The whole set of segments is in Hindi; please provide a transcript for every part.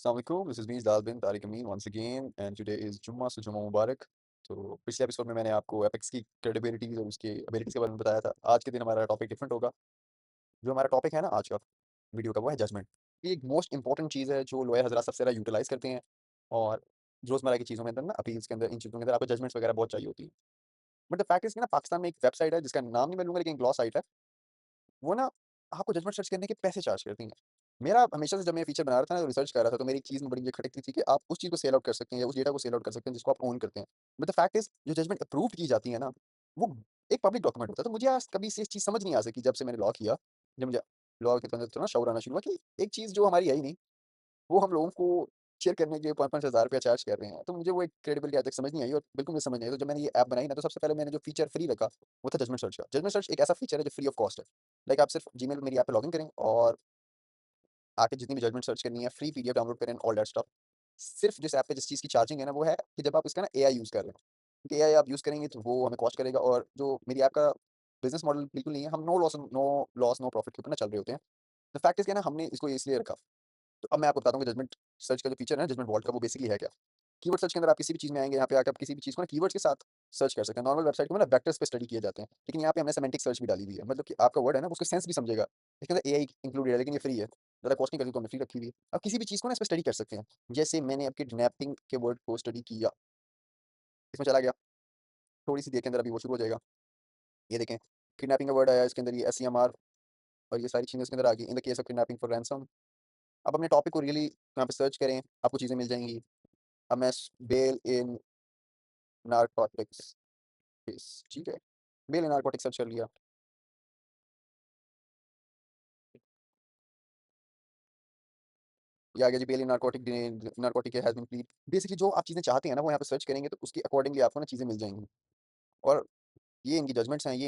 Assalamualaikum, this is me, Dal bin Tariq Amin once again, and today is जुम्मा so जुम्मा मुबारक। तो पिछले एपिसोड में मैंने आपको एपेक्स की क्रेडिबिलिटीज़ और उसके एबिलिटीज़ के बारे में बताया था। आज के दिन हमारा टॉपिक डिफरेंट होगा। जो हमारा टॉपिक है ना आज का वीडियो का, वो है जजमेंट। ये एक मोस्ट इंपॉर्टेंट चीज़ है जो लॉयर हज़रात सबसे ज़्यादा यूटिलाइज़ करते हैं, और रोज़मर्रा की चीज़ों में अंदर ना, अपील्स के अंदर, इन चीज़ों के अंदर आपको जजमेंट्स वगैरह बहुत चाहिए होती है। बट द फैक्ट इज़ कि ना, पाकिस्तान में एक वेबसाइट है जिसका नाम नहीं मैं लूँगा, लेकिन एक लॉ साइट है। वो ना आपको जजमेंट सर्च करने के पैसे चार्ज करती हैं। मेरा हमेशा से, जब मैं फीचर बना रहा था ना, रिसर्च कर रहा था, तो मेरी एक चीज़ में बड़ी मुझे खटकती थी कि आप उस चीज़ को सेल आउट कर सकते हैं या उस डेटा को सेल आउट कर सकते हैं जिसको आप ओन करते हैं। बट द फैक्ट इज़, जो जजमेंट अप्रूव की जाती है ना, वो एक पब्लिक डॉक्यूमेंट होता है। तो मुझे आज कभी से इस चीज़ समझ नहीं आ सकी, जब से मैंने लॉ किया, जब मुझे लॉ के अंदर थोड़ा शौर आना शुरू हुआ कि एक चीज़ जो हमारी है ही नहीं, वो हम लोगों को शेयर करने के 5-5 हज़ार रुपया चार्ज कर रहे हैं। तो मुझे वो एक क्रेडिबिलिटी आज तक समझ नहीं आई, और बिल्कुल मुझे समझ नहीं आई। तो जब मैंने ये ऐप बनाई ना, तो सबसे पहले मैंने जो फीचर फ्री रखा, वो था जजमेंट सर्च का। जजमेंट सर्च एक ऐसा फीचर है जो फ्री ऑफ कॉस्ट है। लाइक आप सिर्फ जीमेल मेरी ऐप पे लॉगिन करें, और आके जितनी भी जजमेंट सर्च करनी है, फ्री पीडीएफ डाउनलोड करें, ऑल दैट स्टफ। सिर्फ जिस ऐप पे जिस चीज़ की चार्जिंग है ना, वो है कि जब आप इसका ना एआई यूज़ कर रहे हैं। क्योंकि एआई आप यूज़ करेंगे तो वो हमें कॉस्ट करेगा, और जो मेरी ऐप का बिज़नेस मॉडल बिल्कुल नहीं है। हम नो प्रॉफिट के ऊपर ना चल रहे होते हैं। द फैक्ट इज़ क्या है ना, हमने इसको इसलिए रखा। तो अब मैं आपको बताता हूँ कि जजमेंट सर्च का जो फीचर है, जजमेंट वॉल्ट का, वो बेसिकली है क्या? कीवर्ड सर्च के अंदर आप किसी भी चीज़ में आएँगे, यहाँ पे आके आप किसी भी चीज़ को ना कीवर्ड्स के साथ सर्च कर सकते हैं। नॉर्मल वेबसाइट में ना वेक्टर्स पे स्टडी किए जाते हैं, लेकिन यहाँ पे हमने सेमेंटिक सर्च भी डाली हुई है। मतलब कि आपका वर्ड है ना, उसका सेंस भी समझेगा। इसके अंदर एआई इंक्लूडेड है, लेकिन ये फ्री है। ज़्यादा कॉस्ट नहीं करती, तो हमने फ्री रखी हुई है। आप किसी भी चीज़ को ना इस पे स्टडी कर सकते हैं। जैसे मैंने अब किडनैपिंग के वर्ड को स्टडी किया, इसमें चला गया, थोड़ी-सी देर के अंदर अभी वो शुरू हो जाएगा। ये देखें, किडनैपिंग का वर्ड आया, इसके अंदर ये एसईएमआर और ये सारी चीज़ें इसके अंदर आ गई। In the case of kidnapping for ransom. अब अपने टॉपिक को रियली यहाँ पे सर्च करें, आपको चीज़ें मिल जाएँगी। अब मैं बेल इन नारकोटिक्स केस, ठीक है? बेल इन नारकोटिक्स सर्च कर लिया। ये आ गया जी, bail in narcotic has been plead. Basically जो आप चीज़ें चाहते हैं ना, वो यहाँ पे सर्च करेंगे, तो उसके अकॉर्डिंगली आपको ना चीज़ें मिल जाएँगी। और ये इनकी जजमेंट्स हैं, ये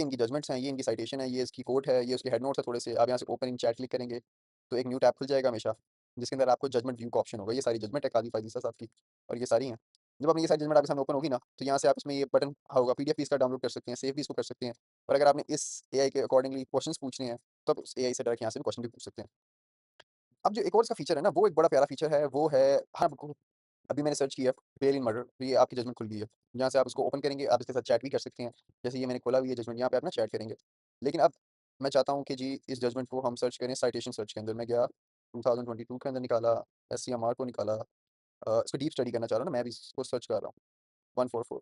इनकी जजमेंट्स हैं, ये इनकी साइटेशन है, ये इसकी कोट है, ये उसके हेड नोट्स है थोड़े से। आप यहाँ से ओपन इन चैट क्लिक करेंगे, तो एक न्यू टैब खुल जाएगा हमेशा, जिसके अंदर आपको जजमेंट व्यू का ऑप्शन होगा। ये सारी जजमेंट है कादी फाइज़ साहब की, और ये सारी हैं। जब आपने ये सारी जजमेंट आपके सामने ओपन होगी ना, तो यहाँ से आप इसमें ये बटन होगा, पीडीएफ भी इसका डाउनलोड कर सकते हैं, सेव भी इसको कर सकते हैं। और अगर आपने इस एआई के अकॉर्डिंगली क्वेश्चन्स पूछने हैं, तो आप उस एआई से डायरेक्ट यहाँ से भी क्वेश्चन भी पूछ सकते हैं। अब जो एक और इसका फीचर है ना, वो एक बड़ा प्यारा फीचर है, वो है, हाँ, बिल्कुल, अभी मैंने सर्च किया बेल इन मर्डर, तो ये आपकी जजमेंट खुल गई है। यहाँ से आप इसको ओपन करेंगे, आप इसके साथ चैट भी कर सकते हैं। जैसे ये मैंने खोला हुई है जजमेंट, यहाँ पे आप ना चैट करेंगे। लेकिन अब मैं चाहता हूँ कि जी, इस जजमेंट को हम सर्च करें साइटेशन सर्च के अंदर। मैं गया 2022 के अंदर, निकाला, एससीएमआर को निकाला, इसको डीप स्टडी करना चाह रहा हूँ ना मैं, भी इसको सर्च कर रहा हूँ, 144।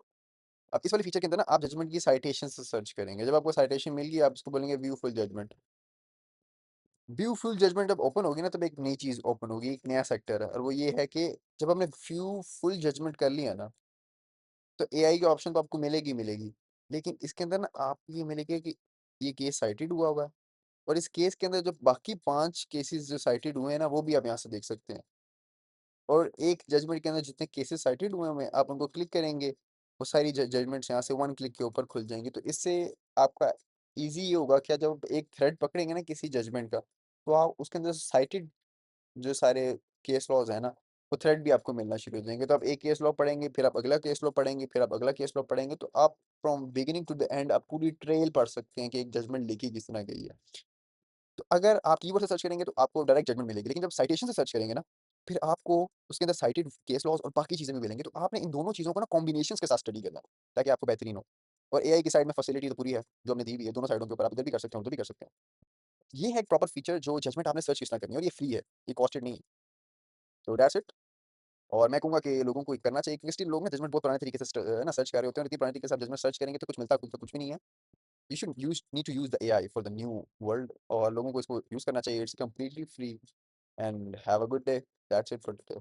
अब इस वाले फीचर के अंदर ना आप जजमेंट की साइटेशन से सर्च करेंगे। जब आपको साइटेशन मिल गई, आप इसको बोलेंगे view full judgement. View full judgement जब ओपन होगी ना, तब एक नई चीज़ ओपन होगी, एक नया सेक्टर है, और वो ये है कि जब हमने व्यू फुल जजमेंट कर लिया ना, तो एआई की ऑप्शन तो आपको मिलेगी मिलेगी, लेकिन इसके अंदर ना आपको ये मिलेगा कि ये केस साइटेड हुआ हुआ है, और इस केस के अंदर जो बाकी 5 केसेस जो साइटेड हुए हैं ना, वो भी आप यहाँ से देख सकते हैं। और एक जजमेंट के अंदर जितने केसेस साइटेड हुए हैं, आप उनको क्लिक करेंगे, वो सारी जजमेंट्स यहाँ से 1 क्लिक के ऊपर खुल जाएँगी। तो इससे आपका ईज़ी ये होगा, क्या जब एक थ्रेड पकड़ेंगे ना किसी जजमेंट का, तो आप उसके अंदर साइटेड जो सारे केस लॉज़ हैं ना, वो थ्रेड भी आपको मिलना शुरू हो जाएँगे। तो आप एक केस लॉ पढ़ेंगे, फिर आप अगला केस लॉ पढ़ेंगे, फिर आप अगला केस लॉ पढ़ेंगे, तो आप from beginning to the end आप पूरी ट्रेल पढ़ सकते हैं कि एक जजमेंट लिखी किस तरह गई है। तो अगर आप कीवर्ड से सर्च करेंगे, तो आपको डायरेक्ट जजमेंट मिलेगी, लेकिन जब साइटेशन से सर्च करेंगे ना, फिर आपको उसके अंदर साइटेड केस लॉज़ और बाकी चीज़ें भी मिलेंगी। तो आपने इन दोनों चीज़ों को ना कॉम्बिनेशंस के साथ स्टडी करना है, ताकि आपको बेहतरीन हो। और एआई की साइड में फैसिलिटी तो पूरी है, जो हमने दी हुई है, दोनों साइडों के ऊपर आप इधर भी कर सकते हैं, उधर भी कर सकते हैं। ये है एक प्रॉपर फीचर, जो जजमेंट आपने सर्च किस तरह करनी है, और ये फ्री है, ये कॉस्टेड नहीं है। तो दैट्स इट। और मैं कहूँगा कि लोगों को ये करना चाहिए, क्योंकि स्टिल लोग ना जजमेंट बहुत पुराने तरीके से ना सर्च कर रहे होते हैं, और इतनी पुराने तरीके से आप जजमेंट सर्च करेंगे, तो कुछ मिलता कुछ तो कुछ भी नहीं है। You should use need to use the AI for the new world, और लोगों को इसको यूज़ करना चाहिए। It's completely free, and have a good day. That's it for today.